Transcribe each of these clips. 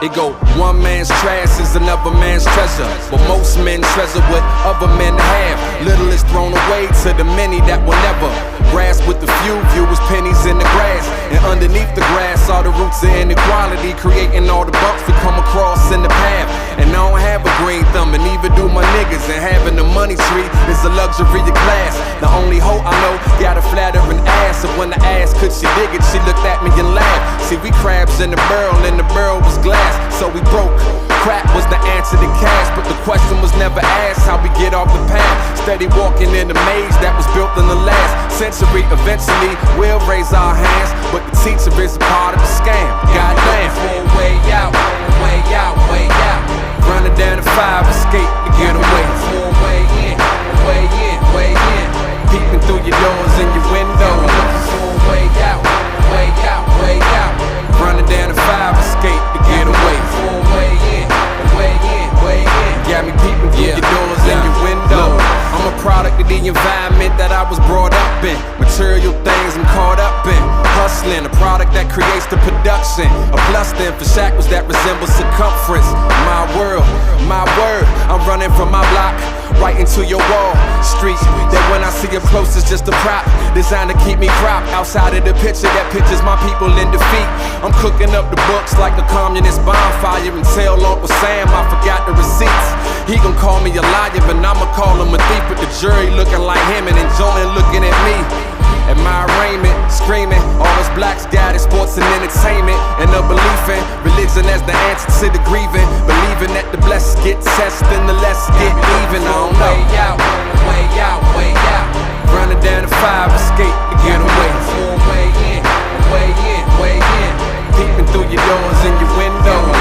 It go, one man's trash is another man's treasure, but most men treasure what other men have. Little is thrown away to the many that will never grasp with the few. View as pennies in the grass, and underneath the grass are the roots of inequality, creating all the bumps we come across in the path. And I don't have a green thumb, and neither do my niggas, and having a money tree is a luxury of class. The only hoe I know got a flattering ass, so when I asked could she dig it, she looked at me and laughed. See, we crabs in the barrel, and the barrel was glass, so we broke. Crack was the answer to cash, but the question was never asked how we get off the path. Steady walking in the maze that was built in the last century. Eventually we'll raise our hands, but the teacher is a part of the scam. Goddamn. Way out, way out, way out. Running down the 5 escape to get away. Way in, way in, way in. Peeping through your doors and your windows. Way out, way out, way out. Running down the 5 escape to get away. Way in, way in, way in. Got me peeping through your doors and your windows. I'm a product of the environment that I was brought up in. Material things I'm caught up in. Hustling, a product that creates the production. A plus then for shackles that resemble circumference. My world, my word. I'm running from my block right into your wall. Street that when I see up close is just a prop designed to keep me cropped outside of the picture that pictures my people in defeat. I'm cooking up the books like a communist bonfire and tell Uncle Sam I forgot the receipts. He gon' call me a liar, but I'ma call him a thief. With the jury looking like him and enjoying looking at me. At my arraignment, screaming, all us blacks got is sports and entertainment, and a belief in religion as the answer to the grieving. Believing that the blessed get tested and the less get even. I don't know. Way out, way out, way out. Running down the 5 escape to get away. Way in, way in, way in. Peeping through your doors and your windows.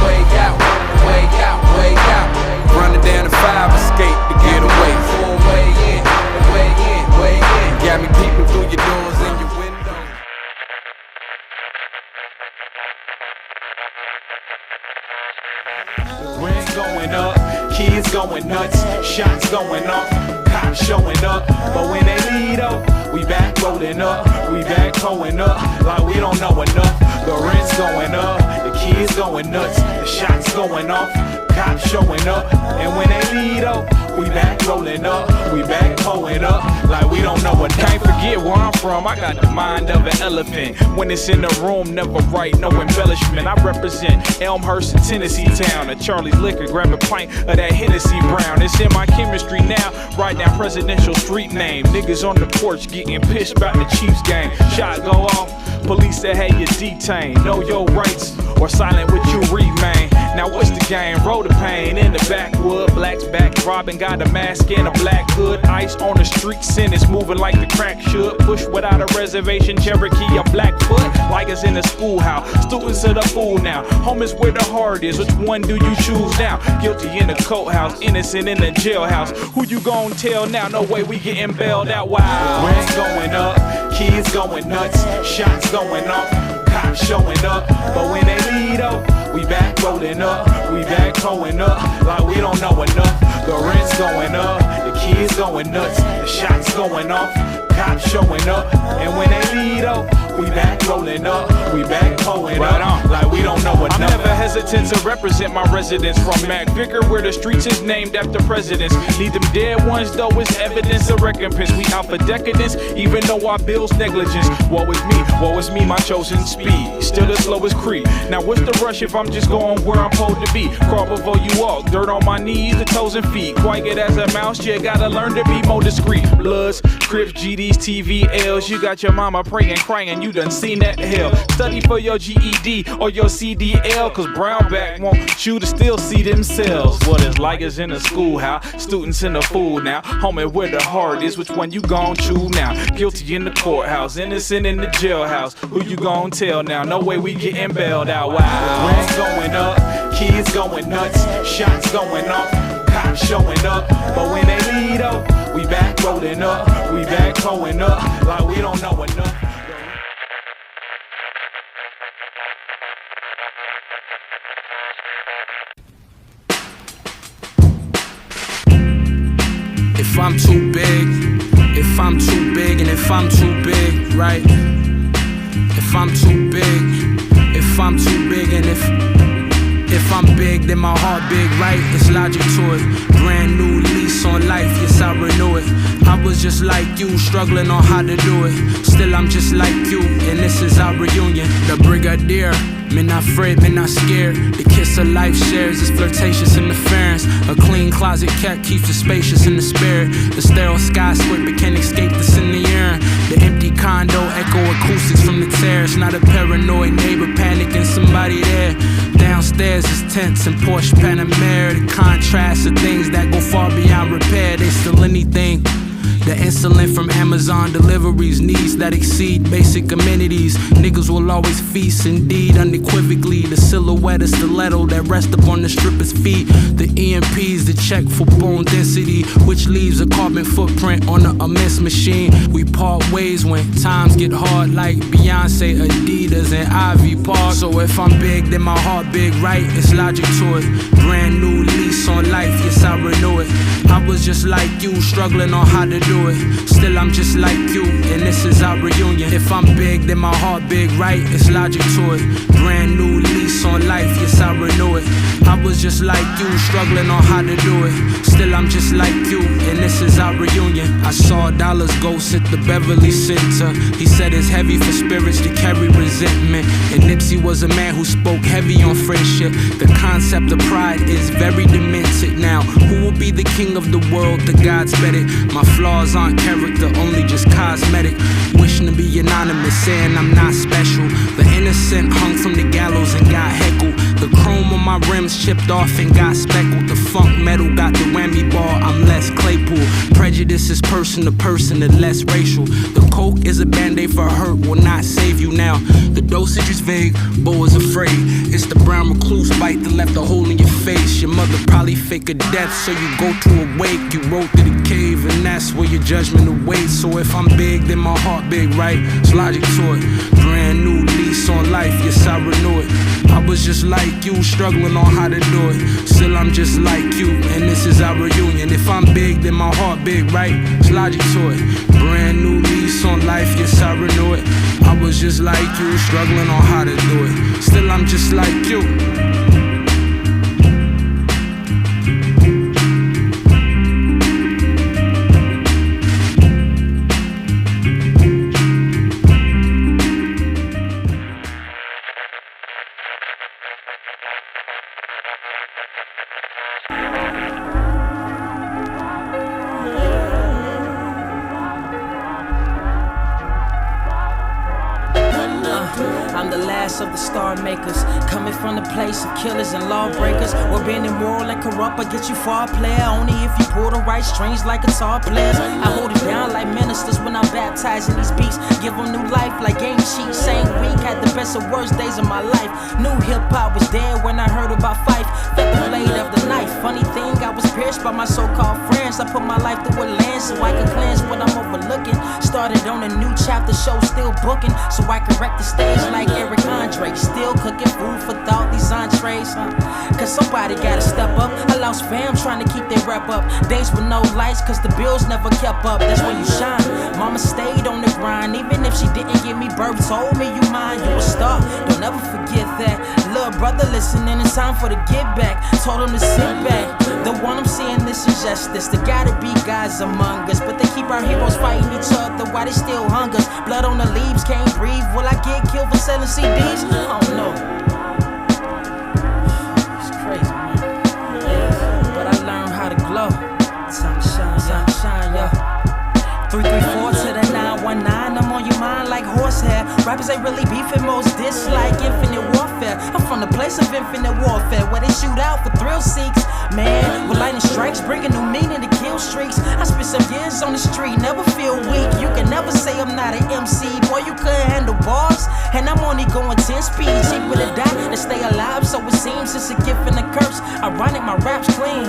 Way out, way out, way out. Running down the 5 escape to get away. Way in, way in, way in. Got me peeping through your doors and your windows. Rent going up, kids going nuts, shots going off, cops showing up. But when they leave up, we back rolling up, we back going up like we don't know enough. The rent's going up, the kids going nuts, the shots going off, cops showing up. And when they leave up, we back rolling up, we back pulling up like we don't know what. Can't forget where I'm from, I got the mind of an elephant. When it's in the room, never write, no embellishment. I represent Elmhurst and Tennessee town. At Charlie's Liquor, grab a pint of that Hennessy Brown. It's in my chemistry now, write down presidential street name. Niggas on the porch getting pissed about the Chiefs game. Shot go off, police that had you detained. Know your rights or silent with you remain. Now what's the game? Roll the pain in the backwood. Blacks back robbing, got a mask and a black hood. Ice on the street, sentence moving like the crack should. Push without a reservation, Cherokee, a Blackfoot. Like us in the schoolhouse, students of the fool now. Home is where the heart is, which one do you choose now? Guilty in the courthouse, innocent in the jailhouse. Who you gon' tell now? No way we getting bailed out. Wow. Rent going up, kids going nuts, shots going off, cops showing up. But when they leave up, we back rolling up, we back going up like we don't know enough. The rent's going up, the kids going nuts, the shots going off, cops showing up. And when they leave up, we back rolling up, we back pulling up like we don't know enough. I'm never hesitant to represent my residents from Mac Vicar, where the streets is named after presidents. Need them dead ones though is evidence of recompense. We out for decadence, even though our bills negligence. Woe is me, my chosen speed. Still the slowest creep. Now what's the rush if I'm just going where I'm supposed to be? Crawl before you walk, dirt on my knees, the toes and feet. Quiet as a mouse, you gotta learn to be more discreet. Bloods, Crips, GDs, TVLs. You got your mama praying, crying, you done seen that hell. Study for your GED or your CDL, cause Brownback want you to still see themselves. What it's like is in the schoolhouse, students in the fool now. Homie, where the heart is, which one you gon' choose now? Guilty in the courthouse, innocent in the jailhouse. Who you gon' tell now? No way we getting bailed out. Wow. Rent going up, kids going nuts, shots going off, cops showing up. But when they leave up, we back rolling up, we back going up like we don't know enough. if I'm too big, if I'm too big, and if I'm too big, right? If I'm too big, if I'm too big, and if I'm big, then my heart big, right? It's logic to it. Brand new lease on life, yes, I renew it. I was just like you, struggling on how to do it. Still, I'm just like you, and this is our reunion. The Brigadier, men not afraid, men not scared. The kiss of life shares its flirtatious interference. A clean closet cat keeps it spacious in the spirit. The sterile skyscraper can't escape this in the air. The empty condo echo acoustics from the terrace. Not a paranoid neighbor panicking, somebody there. Downstairs is tense and Porsche Panamera. The contrast of things that go far beyond repair. They still anything. The insulin from Amazon deliveries, needs that exceed basic amenities. Niggas will always feast, indeed, unequivocally. The silhouette of stiletto that rests upon the stripper's feet. The EMPs, the check for bone density, which leaves a carbon footprint on an immense machine. We part ways when times get hard, like Beyonce, Adidas, and Ivy Park. So if I'm big, then my heart big, right? It's logic to it. Brand new lease on life, yes, I renew it. I was just like you, struggling on how to do it. Still, I'm just like you, and this is our reunion. If I'm big, then my heart big, right? It's logic to it. Brand new lease on life, yes, I renew it. I was just like you, struggling on how to do it. Still, I'm just like you, and this is our reunion. I saw Dolla's ghost at the Beverly Center. He said it's heavy for spirits to carry resentment. And Nipsey was a man who spoke heavy on friendship. The concept of pride is very demented now. Who will be the king of the world? The gods bet it. My flaws aren't character, only just cosmetic. Wishing to be anonymous, saying I'm not special. The innocent hung from the gallows and got heckled. The chrome on my rims chipped off and got speckled. The funk metal got the whammy bar, I'm less Claypool. Prejudice is person to person and less racial. The coke is a band-aid for hurt, will not save you now. The dosage is vague, Bo is afraid. It's the brown recluse bite that left a hole in your face. Your mother probably fake a death, so you go to a wake. You wrote to the cave, and that's where your judgment awaits. So if I'm big, then my heart big, right? It's logic to it. Brand new lease on life, yes, I renew it. I was just like you, struggling on how to do it. Still, I'm just like you, and this is our reunion. If I'm big, then my heart big, right? It's logic to it. Brand new lease on life, yes, I renew it. I was just like you, struggling on how to do it. Still, I'm just like you. I'm the last of the Starmakers, coming from the place of killers and lawbreakers. We're being immoral and corrupt, but get you far, player. Only if you pull the right strings like guitar players. I hold it down like ministers when I'm baptizing these beats. Give them new life like game sheets. Same week, had the best and worst days of my life. Knew hip-hop was dead when I heard about Fife. Felt the blade of the knife. Funny thing, I was pierced by my so-called friends. I put my life through a lens so I could cleanse what I'm overlooking. Started on a new chapter, show still booking, so I can wreck the stage like Eric Andre. Still cooking food for thought, these entrees, cause somebody gotta step up. I lost fam trying to keep their rep up. Days with no lights cause the bills never kept up. That's when you shine. Mama stayed on the grind, even if she didn't give me birth. Told me you mine, you a star, don't ever forget that. Little brother listening, it's time for the get back. Told him to sit back. The one I'm seeing this injustice. There gotta be guys among us, but they keep our heroes fighting each other while they still hunger. Blood on the leaves, can't breathe. Will I get killed for selling CDs? I don't know. It's crazy, man. Yeah. But I learned how to glow. Time to shine, yo. 334 to the 919. I'm on your mind like horsehair. Rappers ain't really beefing, most dislike infinite warfare. I'm from the place of infinite warfare, where they shoot out for thrill seeks. Man, with lightning strikes, bringing new meaning to kill streaks. I spent some years on the street, never feel weak. You can never say I'm not an MC. Boy, you couldn't handle bars, and I'm only going 10 speed. Cheaper to die than stay alive, so it seems it's a gift and a curse. Ironic, my rap's clean.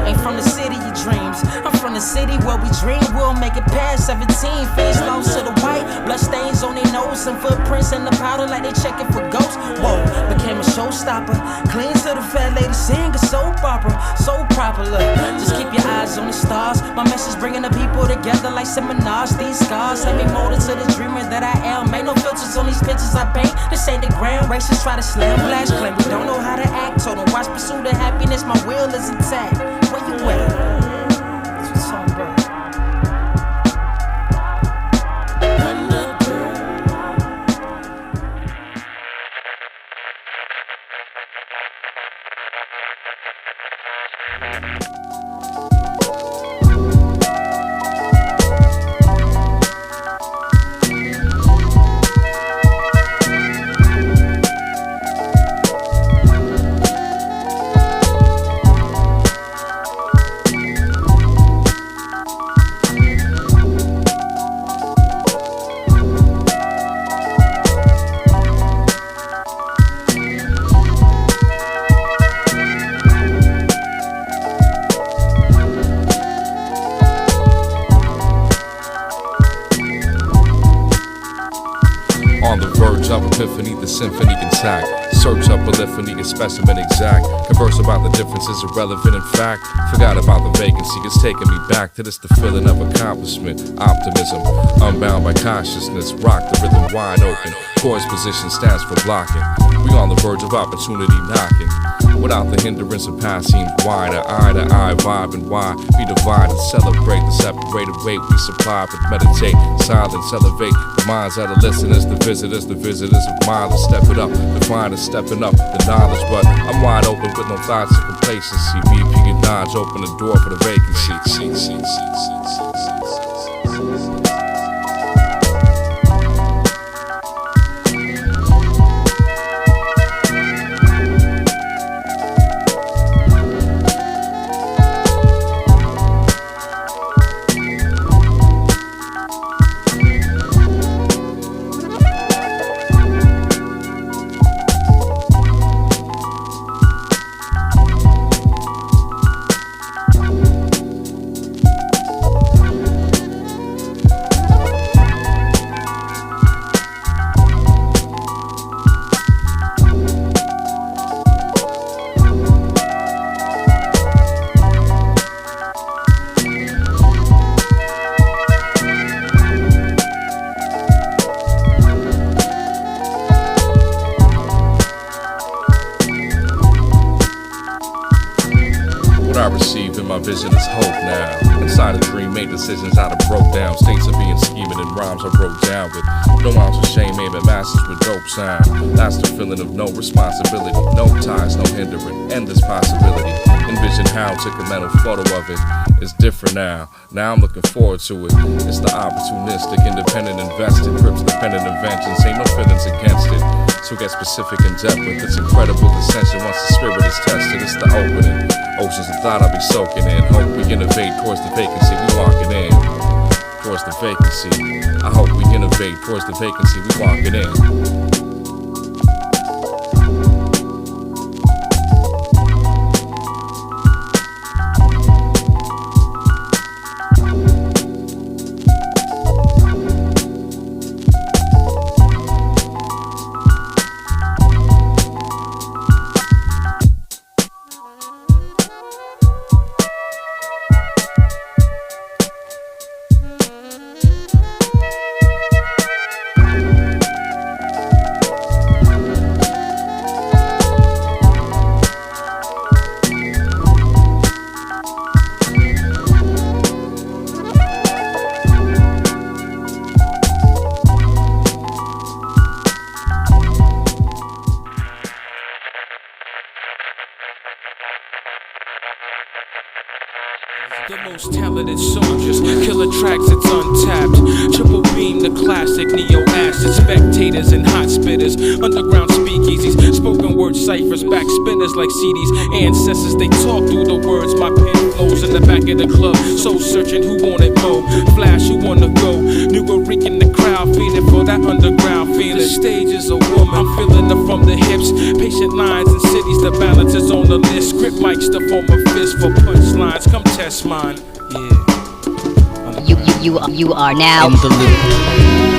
Ain't from the city of dreams. I'm from the city where we dream we'll make it past 17. Face lost to the white, blood stains on their nose, and footprints in the powder like they checking for ghosts. Whoa, became a showstopper. Clean to the fat lady, sing a soap opera. So popular, just keep your eyes on the stars. My message bringing the people together like seminars. These scars have me molded to the dreamer that I am. Ain't no filters on these pictures I paint. This ain't the ground. Racists try to slam blast, claim we don't know how to act. Told them watch pursuit of happiness, my will is intact. Where you at? Symphony intact, search up polyphony, a specimen exact. Converse about the differences irrelevant in fact. Forgot about the vacancy, it's taking me back to this, the feeling of accomplishment. Optimism, unbound by consciousness. Rock the rhythm wide open. Chorus position stands for blocking. We on the verge of opportunity knocking. Without the hindrance of past seems wider. Eye to eye, vibe and why we divide and celebrate the separated weight we supply. But meditate, silence, elevate the minds of the listeners, the visitors of mind. Step it up, define and stepping up the knowledge. But I'm wide open with no thoughts of complacency. VP and Dodge open the door for the vacancy. Vision is hope now. Inside a dream, made decisions out of broke down. States of being scheming and rhymes I wrote down with no ounce of shame, aiming masses with dope sound. That's the feeling of no responsibility, no ties, no hindering, endless possibility. Envision how I took a mental photo of it. It's different now. Now I'm looking forward to it. It's the opportunistic, independent, invested, grips dependent inventions. Ain't no feelings against it. So get specific in depth with its incredible dissension. Once the spirit is tested, it's the opening. Oceans of thought I'll be soaking in. Hope we innovate towards the vacancy we walking in. Towards the vacancy. I hope we innovate towards the vacancy we walking in. The most talented soldiers, killer tracks, it's untapped. Triplebeam, the classic, neo-acid, spectators and hot spitters, underground speakeasies, spoken word ciphers, back spinners like CDs, ancestors, they talk through the words, my pen flows in the back of the club, soul searching, who want it more, flash, who wanna go, new Greek in the crowd, feeling for that underground feeling, the stage is a woman, I'm feeling her from the hips, patient lines and cities, the balance is on the list, script mics to form a fist for punchlines, come test mine. Yeah. You are now in the loop.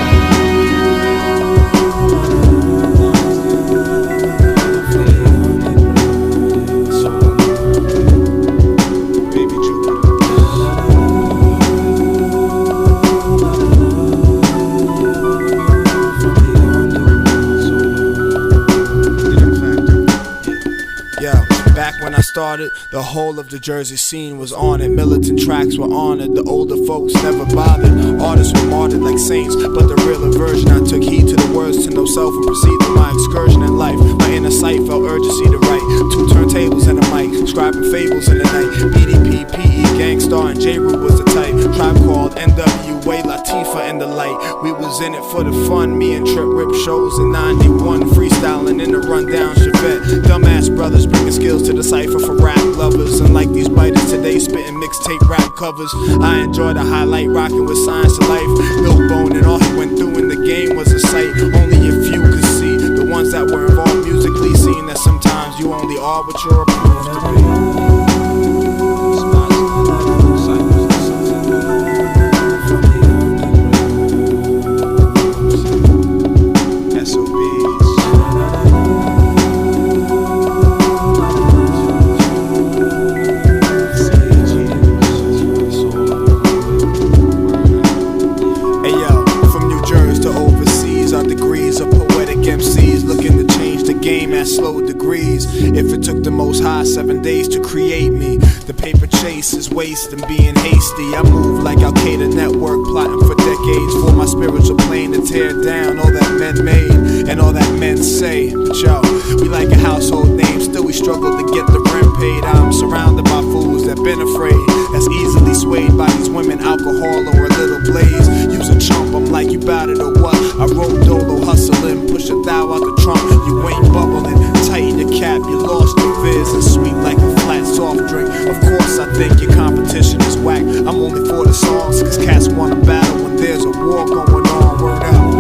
started, the whole of the Jersey scene was on it. Militant tracks were honored, the older folks never bothered. Artists were martyred like saints, but the real aversion. I took heed to the words to know self and proceed through my excursion in life. My inner sight felt urgency to write. 2 turntables and a mic, scribing fables in the night. BDP, PE, Gangstar, and J-Roo was the type. Tribe called NWA, Latifah, and the light. We was in it for the fun, me and Trip rip shows in 91. Freestyling in the rundown Chevette. Dumbass brothers bringing skills to the cypher for rap lovers. And like these biters today, spitting mixtape rap covers. I enjoy the highlight, rocking with Science of Life. No bone, and all he went through in the game was a sight. Only a few could see, the ones that were involved musically, seeing that sometimes you only are what you're approved to be. Slow degrees. If it took the most high 7 days to create me, the paper chase is waste and being hasty. I move like Al-Qaeda network, plotting for decades for my spiritual plane to tear down all that men made and all that men say. But yo, we like a household name, still we struggle to get the rent paid. I'm surrounded by fools that been afraid, that's easily swayed by these women, alcohol, or a little blaze. Use a chump, I'm like, you bout it or what? I wrote Dolla, hustling, push a thou out the trunk. You ain't bubbling, tighten your cap, you lost your fizz, and sweet like a flat soft drink. Of course I think your competition is whack. I'm only for the songs, cause cats wanna battle when there's a war going on. Word out.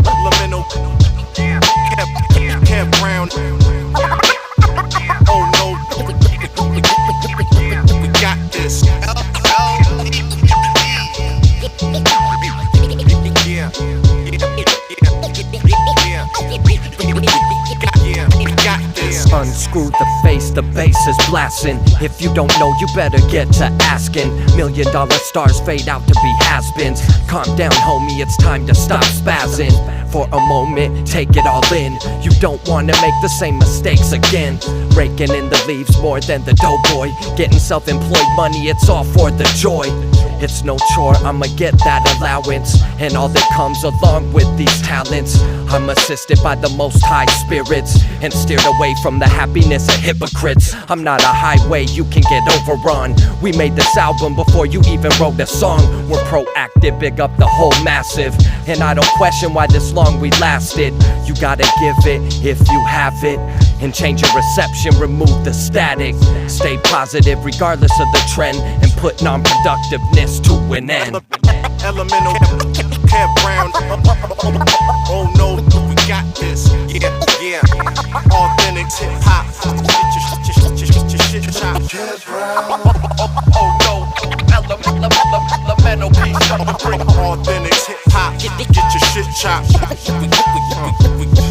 LMNO campground. Oh no, we got this. Unscrew the face, the bass is blasting. If you don't know, you better get to asking. $1 million stars fade out to be has-beens. Calm down, homie, it's time to stop spazzing. For a moment, take it all in. You don't wanna make the same mistakes again. Raking in the leaves more than the doughboy. Getting self-employed money, it's all for the joy. It's no chore, I'ma get that allowance and all that comes along with these talents. I'm assisted by the most high spirits and steered away from the happiness of hypocrites. I'm not a highway you can get over on. We made this album before you even wrote a song. We're proactive, big up the whole massive, and I don't question why this long we lasted. You gotta give it if you have it, and change your reception, remove the static. Stay positive regardless of the trend, and put non-productiveness to an end. LMNO campground. Oh no, we got this. Yeah. Authentic hip hop. Shit chop. Oh no, LMNO authentic hip hop. Get your shit chopped.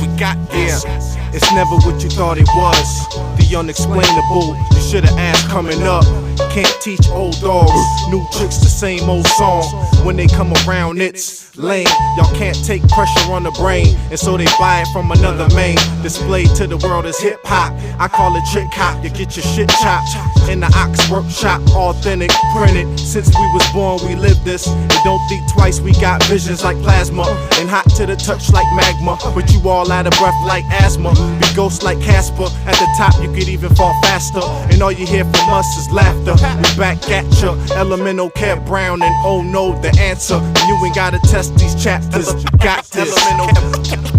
We got this. It's never what you thought it was. The unexplainable. You should've asked coming up. Can't teach old dogs new tricks, the same old song. When they come around, it's lame. Y'all can't take pressure on the brain, and so they buy it from another main. Displayed to the world as hip hop. I call it trick hop. You get your shit chopped in the Ox workshop. Authentic, printed. Since we was born, we live this. And don't think twice. We got visions like plasma, and hot to the touch like magma. But you all out of breath like asthma. Be ghost like Casper. At the top, you could even fall faster. And all you hear from us is laughter. We back at ya. LMNO Cap Brown, and oh no, the answer. You ain't gotta test these chapters. You got this. LMNO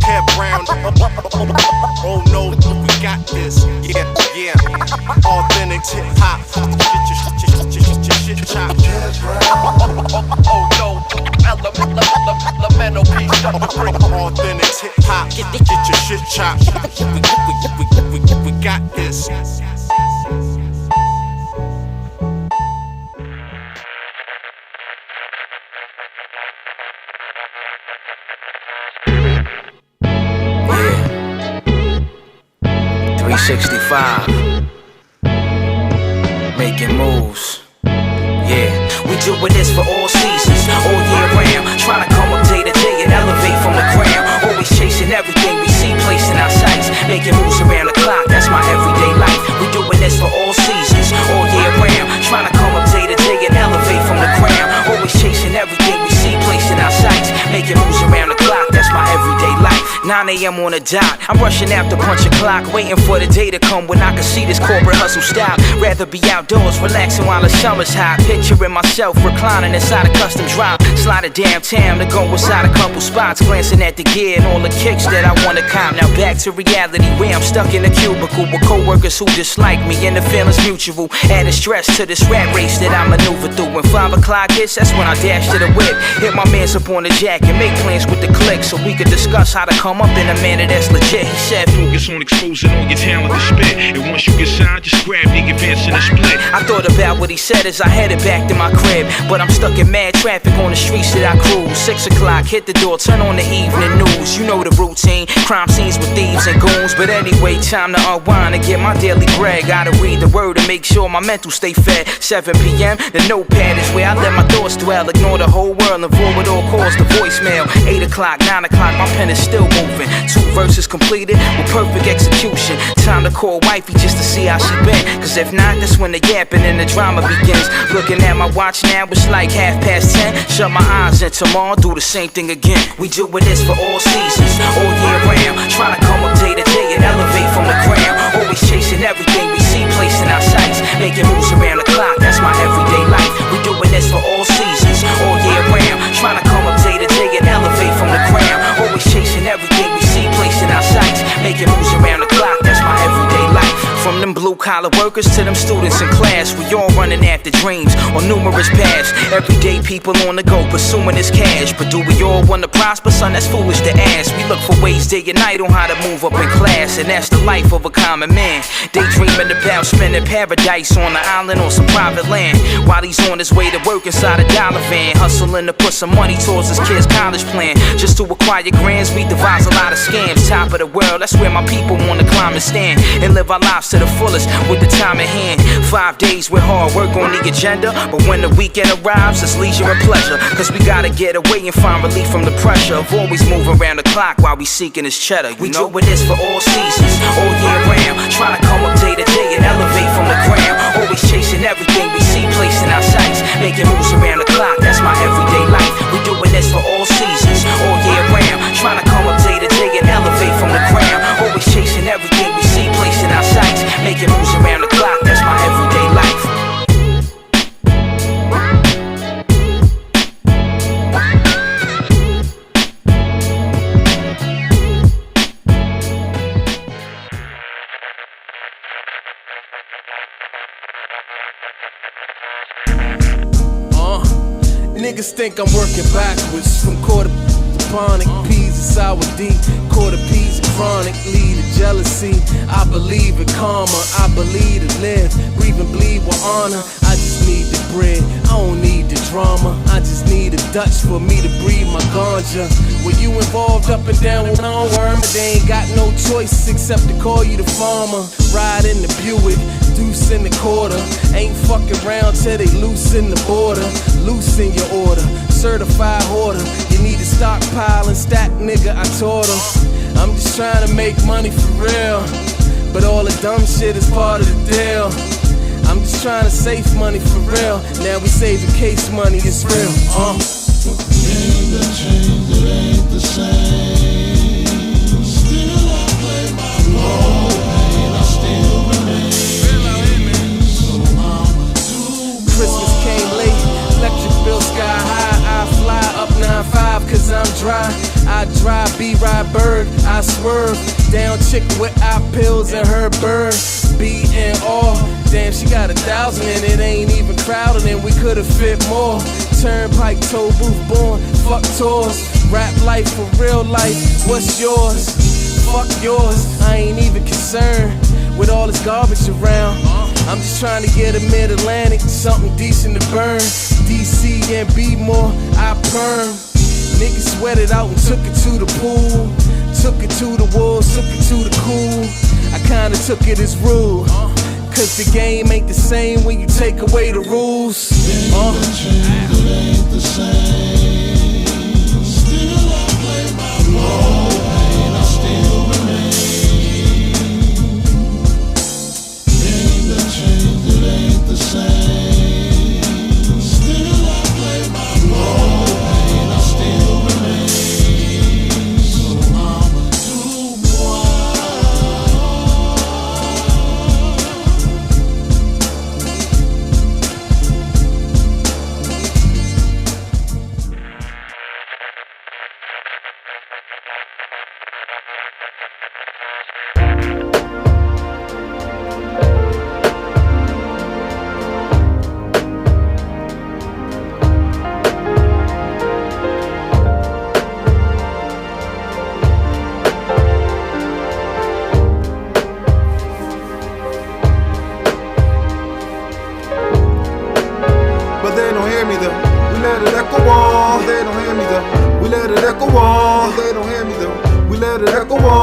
Cap Brown. Oh no, we got this. Yeah. Authentic hip hop. Get your shit chopped. Oh no, LMNO authentic hip hop. Get your shit chopped. We got this. 65. Making moves. Yeah, we doing this for all seasons, all year round. Trying to come up day to day and elevate from the ground. Always chasing everything we see, placing our sights. Making moves around the clock, that's my everyday life. We doing this for all seasons, all year round. Trying to come up day to day and elevate from the ground. Always chasing everything we see, placing our sights. Making moves around the clock, that's my everyday life. 9 a.m. on the dot, I'm rushing after punch a clock, waiting for the day to come when I can see this corporate hustle stop. Rather be outdoors, relaxing while the summer's hot. Picturing myself reclining inside a custom drop, sliding downtown to go inside a couple spots, glancing at the gear and all the kicks that I wanna cop. Now back to reality where I'm stuck in a cubicle with co-workers who dislike me and the feeling's mutual. Added stress to this rat race that I maneuver through. When 5 o'clock hits, that's when I dash to the whip, hit my mans up on the jack and make plans with the clique so we could discuss how to come up in a manner that's legit. He said, focus on exposing all your talent to spit, and once you get signed, just grab the advance in a split. I thought about what he said as I headed back to my crib, but I'm stuck in mad traffic on the streets that I cruise. 6 o'clock, hit the door, turn on the evening news. You know the routine, crime scenes with thieves and goons. But anyway, time to unwind and get my daily bread. Gotta read the word to make sure my mental stay fed. 7 p.m., the notepad is where I let my thoughts dwell. Ignore the whole world and forward all calls to voicemail. 8 o'clock, 9 o'clock, my pen is still moving. 2 verses completed with perfect execution. Time to call wifey just to see how she been, cause if not, that's when the yapping and the drama begins. Looking at my watch now, it's like 10:30. Shut my eyes and tomorrow do the same thing again. We doing this for all seasons, all year round. Trying to come up day to day and elevate from the ground. Always chasing everything we see, placing our sights. Making moves around the clock, that's my everyday life. We doing this for all seasons, all year round. Trying to come up day to day and elevate from the ground. Always chasing everything we see, placing our sights. Making moves around the clock, that's my everyday life. From them blue collar workers to them students in class, we all running after dreams on numerous paths. Everyday people on the go pursuing this cash, but do we all want to prosper? Son, that's foolish to ask. We look for ways day and night on how to move up in class, and that's the life of a common man. Daydreaming about spending paradise on the island on some private land, while he's on his way to work inside a dollar van, hustling to put some money towards his kid's college plan. Just to acquire grands, we devise a lot of scams. Top of the world, that's where my people wanna climb and stand, and live our lives to the fullest with the time at hand. 5 days with hard work on the agenda, but when the weekend arrives, it's leisure and pleasure, cause we gotta get away and find relief from the pressure of always moving around the clock while we seeking this cheddar. We doing this for all seasons, all year round. Trying to come up day to day and elevate from the ground. Always chasing everything we see, placing our sights. Making moves around the clock, that's my everyday life. We doing this for all seasons, all year round. Trying to come up day to day and elevate from the ground. Always chasing everything we see, placing our sights. Making moves around the clock, that's my everyday life. Niggas think I'm working backwards from quarter chronic peas and sour D, quarter peas and chronic lead to jealousy. I believe in karma, I believe to live, breathe and bleed with honor. I just need the bread, I don't need the drama. I just need a Dutch for me to breathe my ganja. When you involved up and down with no worm, they ain't got no choice except to call you the farmer. Ride in the Buick, deuce in the quarter. Ain't fucking around till they loosen the border. Loosen your order, certified order. You need to stockpile and stack, nigga, I taught them. I'm just trying to make money for real, but all the dumb shit is part of the deal. I'm just trying to save money for real. Now we saving case money, it's real. Game that changed, it ain't the same. Still I play my role, and I still remain. So mama do. Christmas came late, electric bill sky high. I fly up 9-5 cause I'm dry. I drive, B-Ride Bird, I swerve. Down chick with eye pills and her bird. B and R, damn she got 1,000 and it ain't even crowded and we could've fit more. Turnpike, toll booth born, fuck tours. Rap life for real life, what's yours? Fuck yours, I ain't even concerned with all this garbage around. I'm just trying to get a mid-Atlantic, something decent to burn. DC and B more, I perm. Niggas sweated out and took it to the pool. Took it to the wolves, took it to the cool. I kinda took it as rude. Cause the game ain't the same when you take away the rules. It ain't the same. Still I play my role, and I still remain. Ain't changed, it ain't the same. Still I play my role, and I still remain. So I'ma do more. But they don't hear me though. We let it echo on. They don't hear me though. We let it echo on. They don't hear me though. We let it echo on.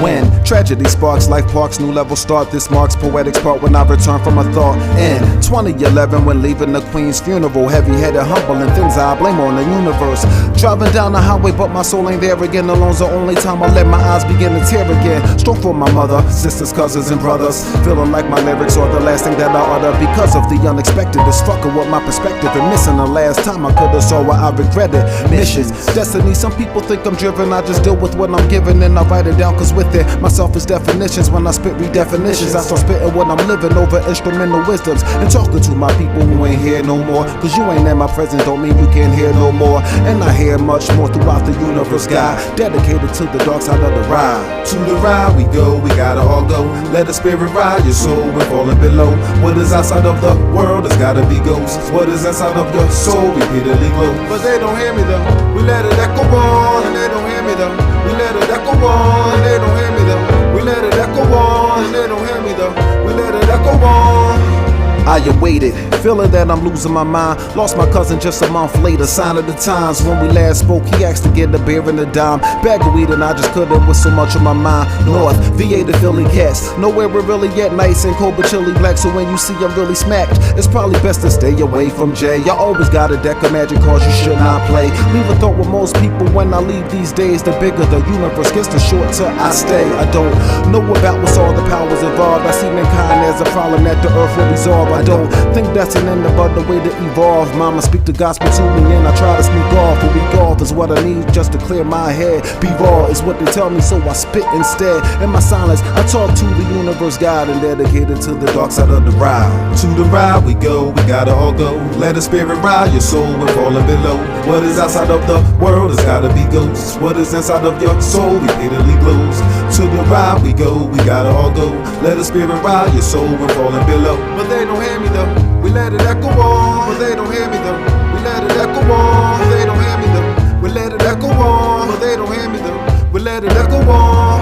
When tragedy sparks, life parks, new level start. This marks poetic's part when I return from a thought. In 2011, when leaving the Queen's funeral, heavy-headed, humble, and things I blame on the universe. Driving down the highway, but my soul ain't there again. Alone's the only time I let my eyes begin to tear again. Stroke for my mother, sisters, cousins, and brothers. Feeling like my lyrics are the last thing that I utter because of the unexpected. It's fucking with my perspective and missing the last time I could've saw what I regretted. Missions, destiny. Some people think I'm driven. I just deal with what I'm given and I write it down. Cause with it, my selfish definitions. When I spit redefinitions, I start spitting what I'm living over instrumental wisdoms and talking to my people who ain't here no more. Cause you ain't in my presence don't mean you can't hear no more. And I hear much more throughout the universe, God. Dedicated to the dark side of the ride. To the ride we go, we gotta all go. Let the spirit ride your soul, we're falling below. What is outside of the world, it's gotta be ghosts. What is inside of your soul, repeatedly glow. But they don't hear me though. We let it echo on, and they don't hear me though. We let it echo on, and they don't hear me though. We let it echo on, and they don't hear me though. We let it echo on. I awaited, feeling that I'm losing my mind. Lost my cousin just a month later, sign of the times. When we last spoke, he asked to get a beer and a dime. Bag of weed and I just couldn't with so much on my mind. North, VA to Philly cats. Nowhere we're really yet nice and cold but chilly black. So when you see I'm really smacked, it's probably best to stay away from Jay. Y'all always got a deck of magic cards you should not play. Leave a thought with most people when I leave these days. The bigger the universe gets, the shorter I stay. I don't know about what's all the powers involved. I see mankind as a problem that the earth will resolve. I don't think that's an end of the way to evolve. Mama speak the gospel to me and I try to sneak off. A week off is what I need just to clear my head. Be raw is what they tell me, so I spit instead. In my silence, I talk to the universe God and dedicated to the dark side of the ride. To the ride we go, we gotta all go. Let the spirit ride your soul, we're falling below. What is outside of the world, it's gotta be ghosts. What is inside of your soul, repeatedly glows. To the ride we go, we gotta all go. Let the spirit ride your soul, we're falling below. But they don't hear me though. We let it echo on, but they don't hear me though. We let it echo on, but they don't hear me though. We let it echo on, but they don't hear me though. We let it echo on.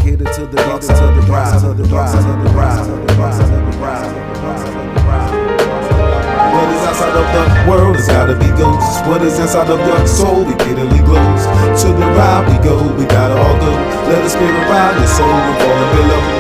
Cater to the dark side of the ride, to the dark side of the ride, to the dark side of the ride, to the dark side of the ride. What is outside of the world, it's gotta be ghosts. What is inside of your soul, repeatedly glows. To the ride we go, we gotta all go. Let the spirit ride your soul, we're falling below.